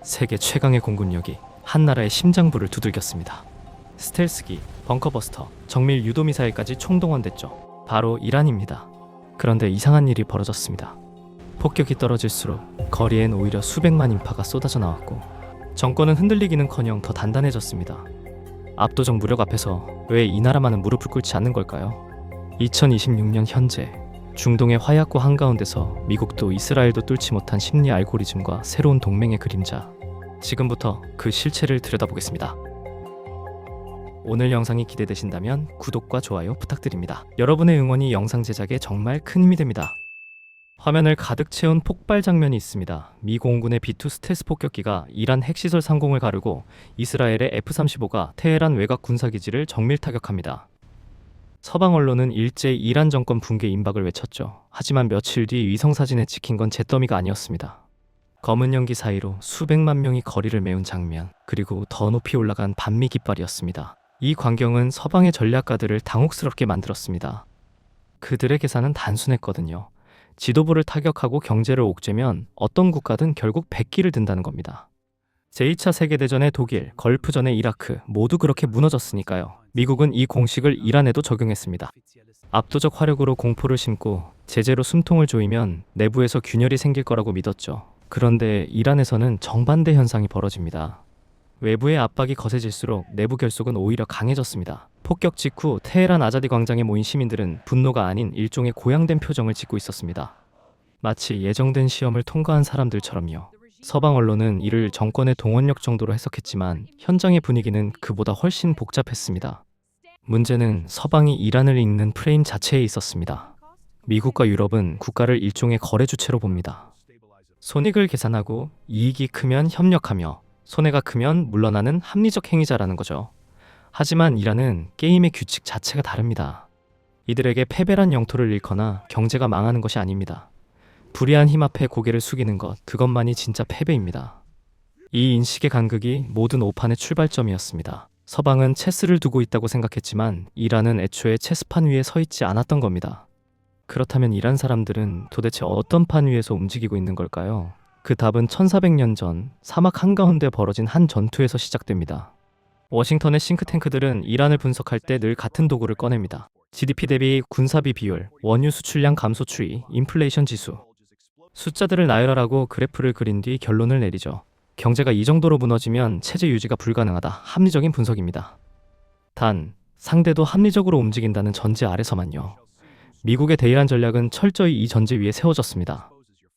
세계 최강의 공군력이 한 나라의 심장부를 두들겼습니다. 스텔스기, 벙커버스터, 정밀 유도미사일까지 총동원됐죠. 바로 이란입니다. 그런데 이상한 일이 벌어졌습니다. 폭격이 떨어질수록 거리엔 오히려 수백만 인파가 쏟아져 나왔고 정권은 흔들리기는커녕 더 단단해졌습니다. 압도적 무력 앞에서 왜 이 나라만은 무릎을 꿇지 않는 걸까요? 2026년 현재 중동의 화약고 한가운데서 미국도 이스라엘도 뚫지 못한 심리 알고리즘과 새로운 동맹의 그림자, 지금부터 그 실체를 들여다보겠습니다. 오늘 영상이 기대되신다면 구독과 좋아요 부탁드립니다. 여러분의 응원이 영상 제작에 정말 큰 힘이 됩니다. 화면을 가득 채운 폭발 장면이 있습니다. 미 공군의 B-2 스텔스 폭격기가 이란 핵시설 상공을 가르고 이스라엘의 F-35가 테헤란 외곽 군사기지를 정밀 타격합니다. 서방 언론은 일제히 이란 정권 붕괴 임박을 외쳤죠. 하지만 며칠 뒤 위성사진에 찍힌 건 잿더미가 아니었습니다. 검은 연기 사이로 수백만 명이 거리를 메운 장면, 그리고 더 높이 올라간 반미 깃발이었습니다. 이 광경은 서방의 전략가들을 당혹스럽게 만들었습니다. 그들의 계산은 단순했거든요. 지도부를 타격하고 경제를 옥죄면 어떤 국가든 결국 백기를 든다는 겁니다. 제2차 세계대전의 독일, 걸프전의 이라크 모두 그렇게 무너졌으니까요. 미국은 이 공식을 이란에도 적용했습니다. 압도적 화력으로 공포를 심고 제재로 숨통을 조이면 내부에서 균열이 생길 거라고 믿었죠. 그런데 이란에서는 정반대 현상이 벌어집니다. 외부의 압박이 거세질수록 내부 결속은 오히려 강해졌습니다. 폭격 직후 테헤란 아자디 광장에 모인 시민들은 분노가 아닌 일종의 고양된 표정을 짓고 있었습니다. 마치 예정된 시험을 통과한 사람들처럼요. 서방 언론은 이를 정권의 동원력 정도로 해석했지만 현장의 분위기는 그보다 훨씬 복잡했습니다. 문제는 서방이 이란을 읽는 프레임 자체에 있었습니다. 미국과 유럽은 국가를 일종의 거래 주체로 봅니다. 손익을 계산하고 이익이 크면 협력하며 손해가 크면 물러나는 합리적 행위자라는 거죠. 하지만 이란은 게임의 규칙 자체가 다릅니다. 이들에게 패배란 영토를 잃거나 경제가 망하는 것이 아닙니다. 불의한 힘 앞에 고개를 숙이는 것, 그것만이 진짜 패배입니다. 이 인식의 간극이 모든 오판의 출발점이었습니다. 서방은 체스를 두고 있다고 생각했지만 이란은 애초에 체스판 위에 서 있지 않았던 겁니다. 그렇다면 이란 사람들은 도대체 어떤 판 위에서 움직이고 있는 걸까요? 그 답은 1400년 전 사막 한가운데 벌어진 한 전투에서 시작됩니다. 워싱턴의 싱크탱크들은 이란을 분석할 때 늘 같은 도구를 꺼냅니다. GDP 대비 군사비 비율, 원유 수출량 감소 추이, 인플레이션 지수. 숫자들을 나열하라고 그래프를 그린 뒤 결론을 내리죠. 경제가 이 정도로 무너지면 체제 유지가 불가능하다. 합리적인 분석입니다. 단, 상대도 합리적으로 움직인다는 전제 아래서만요. 미국의 대이란 전략은 철저히 이 전제 위에 세워졌습니다.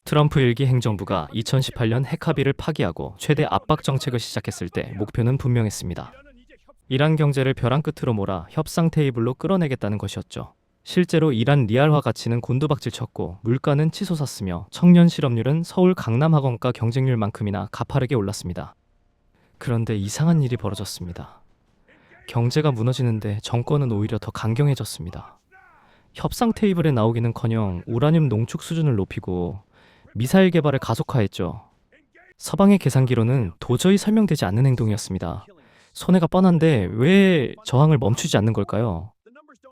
트럼프 일기 행정부가 2018년 핵 합의를 파기하고 최대 압박 정책을 시작했을 때 목표는 분명했습니다. 이란 경제를 벼랑 끝으로 몰아 협상 테이블로 끌어내겠다는 것이었죠. 실제로 이란 리알화 가치는 곤두박질 쳤고 물가는 치솟았으며 청년 실업률은 서울 강남학원가 경쟁률만큼이나 가파르게 올랐습니다. 그런데 이상한 일이 벌어졌습니다. 경제가 무너지는데 정권은 오히려 더 강경해졌습니다. 협상 테이블에 나오기는커녕 우라늄 농축 수준을 높이고 미사일 개발을 가속화했죠. 서방의 계산기로는 도저히 설명되지 않는 행동이었습니다. 손해가 뻔한데 왜 저항을 멈추지 않는 걸까요?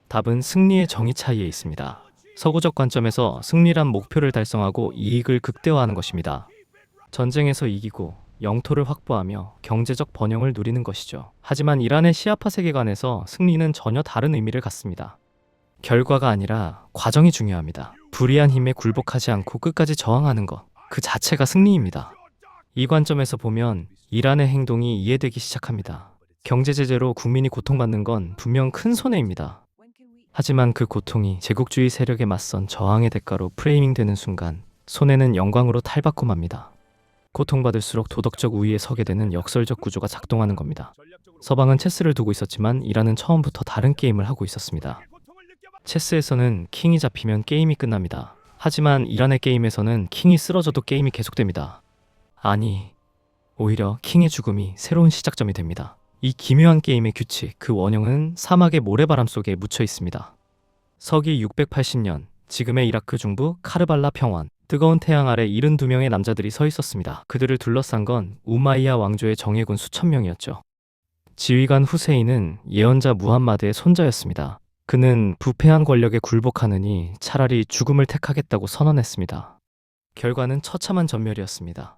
답은 승리의 정의 차이에 있습니다. 서구적 관점에서 승리란 목표를 달성하고 이익을 극대화하는 것입니다. 전쟁에서 이기고 영토를 확보하며 경제적 번영을 누리는 것이죠. 하지만 이란의 시아파 세계관에서 승리는 전혀 다른 의미를 갖습니다. 결과가 아니라 과정이 중요합니다. 불의한 힘에 굴복하지 않고 끝까지 저항하는 것, 그 자체가 승리입니다. 이 관점에서 보면 이란의 행동이 이해되기 시작합니다. 경제 제재로 국민이 고통받는 건 분명 큰 손해입니다. 하지만 그 고통이 제국주의 세력에 맞선 저항의 대가로 프레이밍되는 순간 손해는 영광으로 탈바꿈 맙니다. 고통받을수록 도덕적 우위에 서게 되는 역설적 구조가 작동하는 겁니다. 서방은 체스를 두고 있었지만 이란은 처음부터 다른 게임을 하고 있었습니다. 체스에서는 킹이 잡히면 게임이 끝납니다. 하지만 이란의 게임에서는 킹이 쓰러져도 게임이 계속됩니다. 아니, 오히려 킹의 죽음이 새로운 시작점이 됩니다. 이 기묘한 게임의 규칙, 그 원형은 사막의 모래바람 속에 묻혀 있습니다. 서기 680년, 지금의 이라크 중부 카르발라 평원, 뜨거운 태양 아래 72명의 남자들이 서 있었습니다. 그들을 둘러싼 건 우마이야 왕조의 정예군 수천 명이었죠. 지휘관 후세인은 예언자 무함마드의 손자였습니다. 그는 부패한 권력에 굴복하느니 차라리 죽음을 택하겠다고 선언했습니다. 결과는 처참한 전멸이었습니다.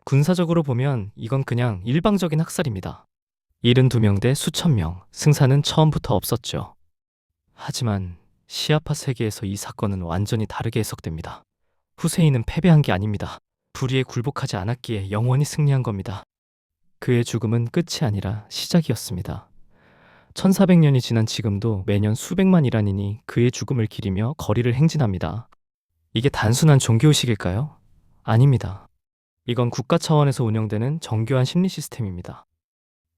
군사적으로 보면 이건 그냥 일방적인 학살입니다. 72명 대 수천 명, 승산은 처음부터 없었죠. 하지만 시아파 세계에서 이 사건은 완전히 다르게 해석됩니다. 후세인은 패배한 게 아닙니다. 불의에 굴복하지 않았기에 영원히 승리한 겁니다. 그의 죽음은 끝이 아니라 시작이었습니다. 1400년이 지난 지금도 매년 수백만 이란인이 그의 죽음을 기리며 거리를 행진합니다. 이게 단순한 종교의식일까요? 아닙니다. 이건 국가 차원에서 운영되는 정교한 심리 시스템입니다.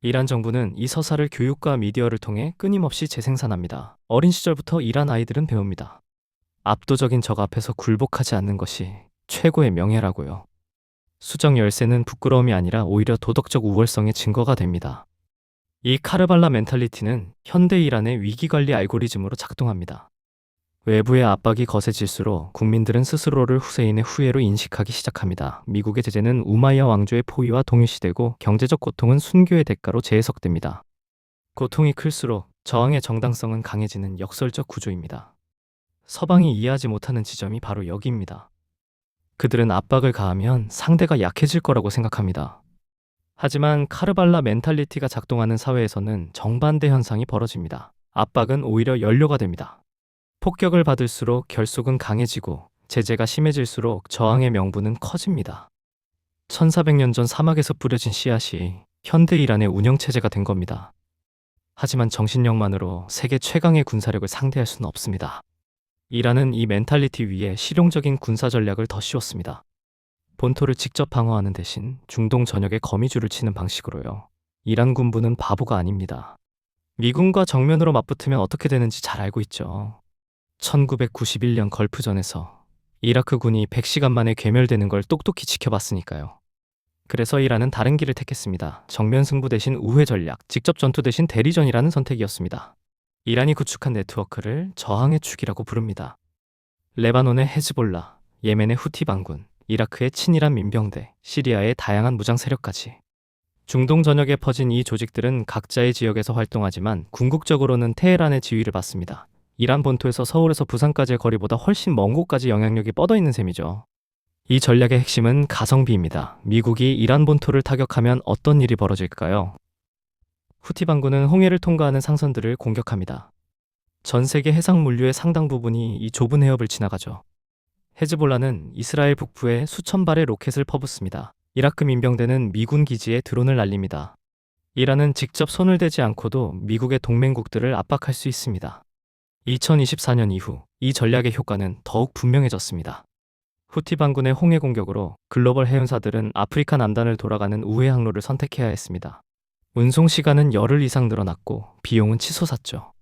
이란 정부는 이 서사를 교육과 미디어를 통해 끊임없이 재생산합니다. 어린 시절부터 이란 아이들은 배웁니다. 압도적인 적 앞에서 굴복하지 않는 것이 최고의 명예라고요. 수정 열쇠는 부끄러움이 아니라 오히려 도덕적 우월성의 증거가 됩니다. 이 카르발라 멘탈리티는 현대 이란의 위기관리 알고리즘으로 작동합니다. 외부의 압박이 거세질수록 국민들은 스스로를 후세인의 후예로 인식하기 시작합니다. 미국의 제재는 우마이야 왕조의 포위와 동일시되고 경제적 고통은 순교의 대가로 재해석됩니다. 고통이 클수록 저항의 정당성은 강해지는 역설적 구조입니다. 서방이 이해하지 못하는 지점이 바로 여기입니다. 그들은 압박을 가하면 상대가 약해질 거라고 생각합니다. 하지만 카르발라 멘탈리티가 작동하는 사회에서는 정반대 현상이 벌어집니다. 압박은 오히려 연료가 됩니다. 폭격을 받을수록 결속은 강해지고 제재가 심해질수록 저항의 명분은 커집니다. 1400년 전 사막에서 뿌려진 씨앗이 현대 이란의 운영체제가 된 겁니다. 하지만 정신력만으로 세계 최강의 군사력을 상대할 수는 없습니다. 이란은 이 멘탈리티 위에 실용적인 군사 전략을 더 씌웠습니다. 본토를 직접 방어하는 대신 중동 전역에 거미줄을 치는 방식으로요. 이란 군부는 바보가 아닙니다. 미군과 정면으로 맞붙으면 어떻게 되는지 잘 알고 있죠. 1991년 걸프전에서 이라크 군이 100시간 만에 괴멸되는 걸 똑똑히 지켜봤으니까요. 그래서 이란은 다른 길을 택했습니다. 정면 승부 대신 우회 전략, 직접 전투 대신 대리전이라는 선택이었습니다. 이란이 구축한 네트워크를 저항의 축이라고 부릅니다. 레바논의 헤즈볼라, 예멘의 후티 반군, 이라크의 친이란 민병대, 시리아의 다양한 무장 세력까지. 중동 전역에 퍼진 이 조직들은 각자의 지역에서 활동하지만 궁극적으로는 테헤란의 지휘를 받습니다. 이란 본토에서 서울에서 부산까지의 거리보다 훨씬 먼 곳까지 영향력이 뻗어 있는 셈이죠. 이 전략의 핵심은 가성비입니다. 미국이 이란 본토를 타격하면 어떤 일이 벌어질까요? 후티 반군은 홍해를 통과하는 상선들을 공격합니다. 전 세계 해상 물류의 상당 부분이 이 좁은 해협을 지나가죠. 헤즈볼라는 이스라엘 북부에 수천 발의 로켓을 퍼붓습니다. 이라크 민병대는 미군 기지에 드론을 날립니다. 이란은 직접 손을 대지 않고도 미국의 동맹국들을 압박할 수 있습니다. 2024년 이후 이 전략의 효과는 더욱 분명해졌습니다. 후티 반군의 홍해 공격으로 글로벌 해운사들은 아프리카 남단을 돌아가는 우회 항로를 선택해야 했습니다. 운송 시간은 열흘 이상 늘어났고 비용은 치솟았죠.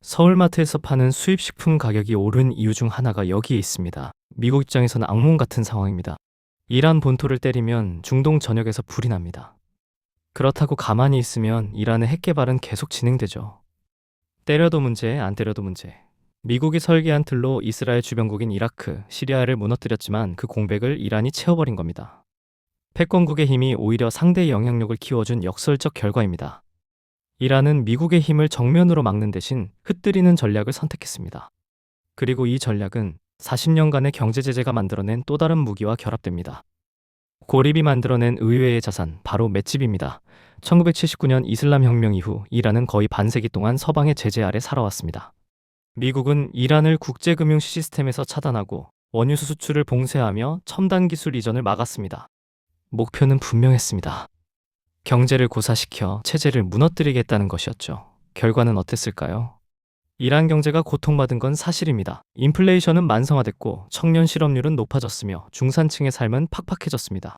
서울마트에서 파는 수입식품 가격이 오른 이유 중 하나가 여기에 있습니다. 미국 입장에서는 악몽 같은 상황입니다. 이란 본토를 때리면 중동 전역에서 불이 납니다. 그렇다고 가만히 있으면 이란의 핵 개발은 계속 진행되죠. 때려도 문제, 안 때려도 문제. 미국이 설계한 틀로 이스라엘 주변국인 이라크, 시리아를 무너뜨렸지만 그 공백을 이란이 채워버린 겁니다. 패권국의 힘이 오히려 상대의 영향력을 키워준 역설적 결과입니다. 이란은 미국의 힘을 정면으로 막는 대신 흩뜨리는 전략을 선택했습니다. 그리고 이 전략은 40년간의 경제 제재가 만들어낸 또 다른 무기와 결합됩니다. 고립이 만들어낸 의외의 자산, 바로 맷집입니다. 1979년 이슬람 혁명 이후 이란은 거의 반세기 동안 서방의 제재 아래 살아왔습니다. 미국은 이란을 국제금융 시스템에서 차단하고 원유 수출을 봉쇄하며 첨단 기술 이전을 막았습니다. 목표는 분명했습니다. 경제를 고사시켜 체제를 무너뜨리겠다는 것이었죠. 결과는 어땠을까요? 이란 경제가 고통받은 건 사실입니다. 인플레이션은 만성화됐고 청년 실업률은 높아졌으며 중산층의 삶은 팍팍해졌습니다.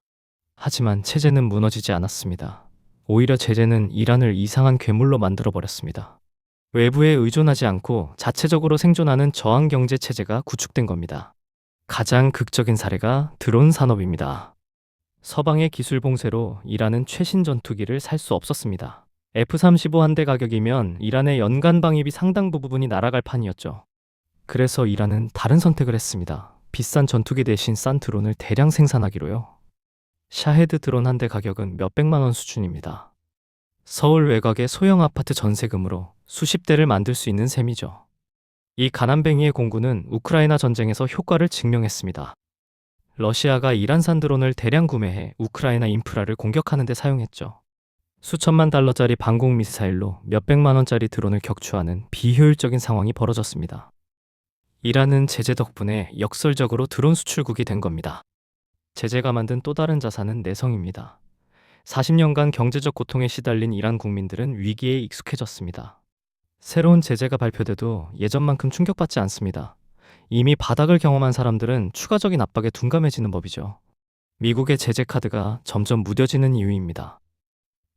하지만 체제는 무너지지 않았습니다. 오히려 제재는 이란을 이상한 괴물로 만들어버렸습니다. 외부에 의존하지 않고 자체적으로 생존하는 저항 경제 체제가 구축된 겁니다. 가장 극적인 사례가 드론 산업입니다. 서방의 기술 봉쇄로 이란은 최신 전투기를 살 수 없었습니다. F-35 한 대 가격이면 이란의 연간 방위비 상당 부분이 날아갈 판이었죠. 그래서 이란은 다른 선택을 했습니다. 비싼 전투기 대신 싼 드론을 대량 생산하기로요. 샤헤드 드론 한 대 가격은 몇백만 원 수준입니다. 서울 외곽의 소형 아파트 전세금으로 수십 대를 만들 수 있는 셈이죠. 이 가난뱅이의 공구는 우크라이나 전쟁에서 효과를 증명했습니다. 러시아가 이란산 드론을 대량 구매해 우크라이나 인프라를 공격하는 데 사용했죠. 수천만 달러짜리 방공 미사일로 몇백만 원짜리 드론을 격추하는 비효율적인 상황이 벌어졌습니다. 이란은 제재 덕분에 역설적으로 드론 수출국이 된 겁니다. 제재가 만든 또 다른 자산은 내성입니다. 40년간 경제적 고통에 시달린 이란 국민들은 위기에 익숙해졌습니다. 새로운 제재가 발표돼도 예전만큼 충격받지 않습니다. 이미 바닥을 경험한 사람들은 추가적인 압박에 둔감해지는 법이죠. 미국의 제재 카드가 점점 무뎌지는 이유입니다.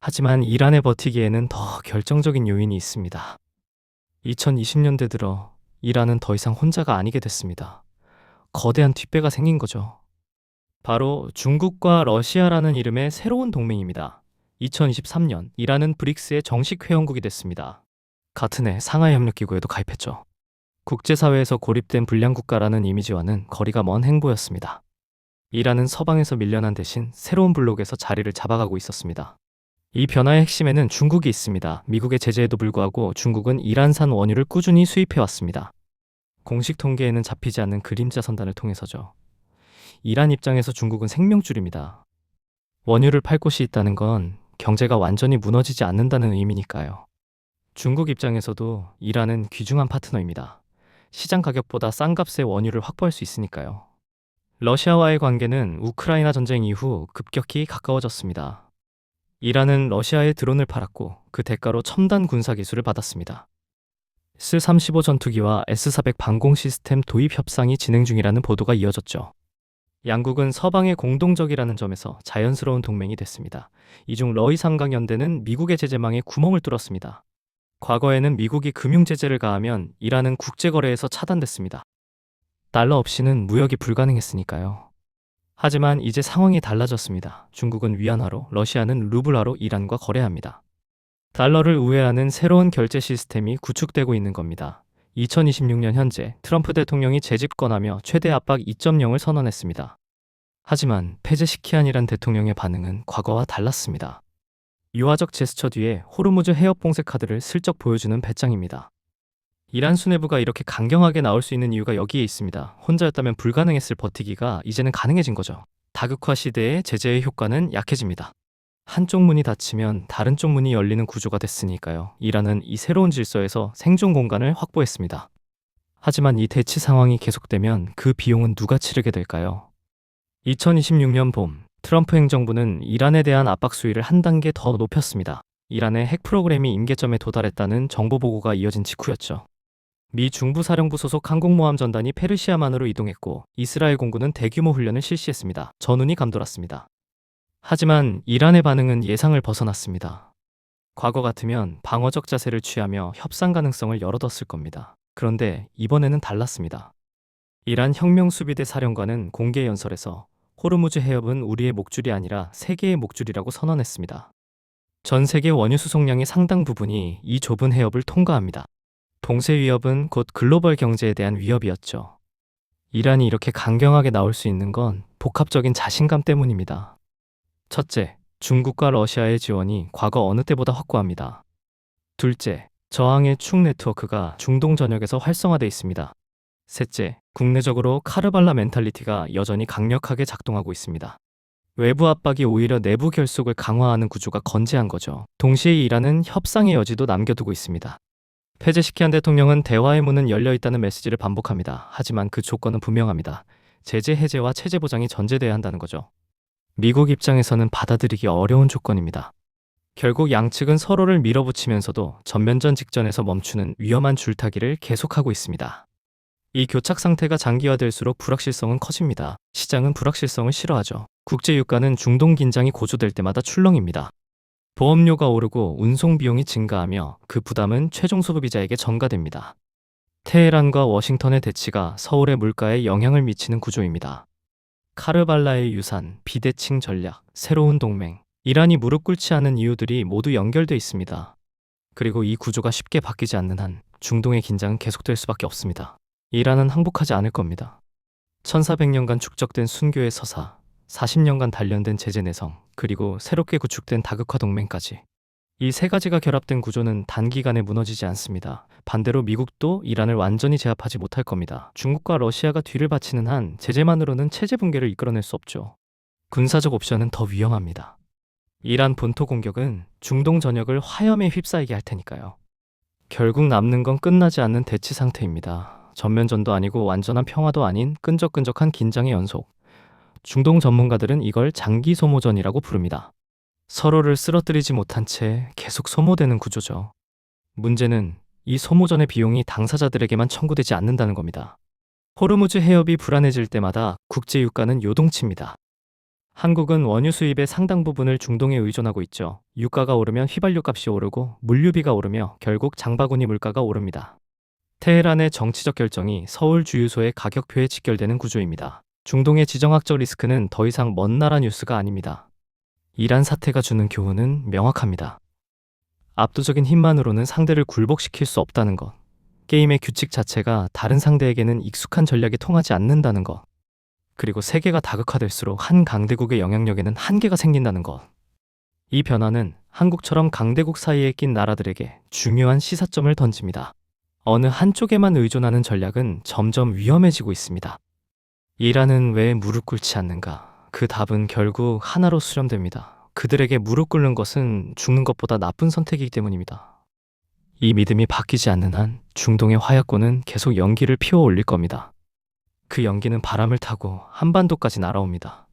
하지만 이란의 버티기에는 더 결정적인 요인이 있습니다. 2020년대 들어 이란은 더 이상 혼자가 아니게 됐습니다. 거대한 뒷배가 생긴 거죠. 바로 중국과 러시아라는 이름의 새로운 동맹입니다. 2023년 이란은 브릭스의 정식 회원국이 됐습니다. 같은 해 상하이협력기구에도 가입했죠. 국제사회에서 고립된 불량국가라는 이미지와는 거리가 먼 행보였습니다. 이란은 서방에서 밀려난 대신 새로운 블록에서 자리를 잡아가고 있었습니다. 이 변화의 핵심에는 중국이 있습니다. 미국의 제재에도 불구하고 중국은 이란산 원유를 꾸준히 수입해왔습니다. 공식 통계에는 잡히지 않는 그림자 선단을 통해서죠. 이란 입장에서 중국은 생명줄입니다. 원유를 팔 곳이 있다는 건 경제가 완전히 무너지지 않는다는 의미니까요. 중국 입장에서도 이란은 귀중한 파트너입니다. 시장 가격보다 싼 값에 원유를 확보할 수 있으니까요. 러시아와의 관계는 우크라이나 전쟁 이후 급격히 가까워졌습니다. 이란은 러시아에 드론을 팔았고 그 대가로 첨단 군사 기술을 받았습니다. S-35 전투기와 S-400 방공 시스템 도입 협상이 진행 중이라는 보도가 이어졌죠. 양국은 서방의 공동적이라는 점에서 자연스러운 동맹이 됐습니다. 이중 러이상강연대는 미국의 제재망에 구멍을 뚫었습니다. 과거에는 미국이 금융 제재를 가하면 이란은 국제거래에서 차단됐습니다. 달러 없이는 무역이 불가능했으니까요. 하지만 이제 상황이 달라졌습니다. 중국은 위안화로, 러시아는 루블화로 이란과 거래합니다. 달러를 우회하는 새로운 결제 시스템이 구축되고 있는 겁니다. 2026년 현재 트럼프 대통령이 재집권하며 최대 압박 2.0을 선언했습니다. 하지만 페제시키안이란 대통령의 반응은 과거와 달랐습니다. 유화적 제스처 뒤에 호르무즈 해협 봉쇄 카드를 슬쩍 보여주는 배짱입니다. 이란 수뇌부가 이렇게 강경하게 나올 수 있는 이유가 여기에 있습니다. 혼자였다면 불가능했을 버티기가 이제는 가능해진 거죠. 다극화 시대의 제재의 효과는 약해집니다. 한쪽 문이 닫히면 다른 쪽 문이 열리는 구조가 됐으니까요. 이란은 이 새로운 질서에서 생존 공간을 확보했습니다. 하지만 이 대치 상황이 계속되면 그 비용은 누가 치르게 될까요? 2026년 봄, 트럼프 행정부는 이란에 대한 압박 수위를 한 단계 더 높였습니다. 이란의 핵 프로그램이 임계점에 도달했다는 정보 보고가 이어진 직후였죠. 미 중부사령부 소속 항공모함 전단이 페르시아만으로 이동했고 이스라엘 공군은 대규모 훈련을 실시했습니다. 전운이 감돌았습니다. 하지만 이란의 반응은 예상을 벗어났습니다. 과거 같으면 방어적 자세를 취하며 협상 가능성을 열어뒀을 겁니다. 그런데 이번에는 달랐습니다. 이란 혁명수비대 사령관은 공개 연설에서 호르무즈 해협은 우리의 목줄이 아니라 세계의 목줄이라고 선언했습니다. 전 세계 원유 수송량의 상당 부분이 이 좁은 해협을 통과합니다. 봉쇄 위협은 곧 글로벌 경제에 대한 위협이었죠. 이란이 이렇게 강경하게 나올 수 있는 건 복합적인 자신감 때문입니다. 첫째, 중국과 러시아의 지원이 과거 어느 때보다 확고합니다. 둘째, 저항의 축 네트워크가 중동 전역에서 활성화돼 있습니다. 셋째, 국내적으로 카르발라 멘탈리티가 여전히 강력하게 작동하고 있습니다. 외부 압박이 오히려 내부 결속을 강화하는 구조가 건재한 거죠. 동시에 이란은 협상의 여지도 남겨두고 있습니다. 페제시키안 대통령은 대화의 문은 열려 있다는 메시지를 반복합니다. 하지만 그 조건은 분명합니다. 제재 해제와 체제 보장이 전제돼야 한다는 거죠. 미국 입장에서는 받아들이기 어려운 조건입니다. 결국 양측은 서로를 밀어붙이면서도 전면전 직전에서 멈추는 위험한 줄타기를 계속하고 있습니다. 이 교착 상태가 장기화될수록 불확실성은 커집니다. 시장은 불확실성을 싫어하죠. 국제유가는 중동 긴장이 고조될 때마다 출렁입니다. 보험료가 오르고 운송 비용이 증가하며 그 부담은 최종 소비자에게 전가됩니다. 테헤란과 워싱턴의 대치가 서울의 물가에 영향을 미치는 구조입니다. 카르발라의 유산, 비대칭 전략, 새로운 동맹, 이란이 무릎 꿇지 않은 이유들이 모두 연결돼 있습니다. 그리고 이 구조가 쉽게 바뀌지 않는 한 중동의 긴장은 계속될 수밖에 없습니다. 이란은 항복하지 않을 겁니다. 1400년간 축적된 순교의 서사, 40년간 단련된 제재 내성, 그리고 새롭게 구축된 다극화 동맹까지 이 세 가지가 결합된 구조는 단기간에 무너지지 않습니다. 반대로 미국도 이란을 완전히 제압하지 못할 겁니다. 중국과 러시아가 뒤를 바치는 한 제재만으로는 체제 붕괴를 이끌어낼 수 없죠. 군사적 옵션은 더 위험합니다. 이란 본토 공격은 중동 전역을 화염에 휩싸이게 할 테니까요. 결국 남는 건 끝나지 않는 대치 상태입니다. 전면전도 아니고 완전한 평화도 아닌 끈적끈적한 긴장의 연속. 중동 전문가들은 이걸 장기 소모전이라고 부릅니다. 서로를 쓰러뜨리지 못한 채 계속 소모되는 구조죠. 문제는 이 소모전의 비용이 당사자들에게만 청구되지 않는다는 겁니다. 호르무즈 해협이 불안해질 때마다 국제 유가는 요동칩니다. 한국은 원유 수입의 상당 부분을 중동에 의존하고 있죠. 유가가 오르면 휘발유 값이 오르고 물류비가 오르며 결국 장바구니 물가가 오릅니다. 테헤란의 정치적 결정이 서울 주유소의 가격표에 직결되는 구조입니다. 중동의 지정학적 리스크는 더 이상 먼 나라 뉴스가 아닙니다. 이란 사태가 주는 교훈은 명확합니다. 압도적인 힘만으로는 상대를 굴복시킬 수 없다는 것. 게임의 규칙 자체가 다른 상대에게는 익숙한 전략이 통하지 않는다는 것. 그리고 세계가 다극화될수록 한 강대국의 영향력에는 한계가 생긴다는 것. 이 변화는 한국처럼 강대국 사이에 낀 나라들에게 중요한 시사점을 던집니다. 어느 한쪽에만 의존하는 전략은 점점 위험해지고 있습니다. 이란은 왜 무릎 꿇지 않는가? 그 답은 결국 하나로 수렴됩니다. 그들에게 무릎 꿇는 것은 죽는 것보다 나쁜 선택이기 때문입니다. 이 믿음이 바뀌지 않는 한 중동의 화약고는 계속 연기를 피워 올릴 겁니다. 그 연기는 바람을 타고 한반도까지 날아옵니다.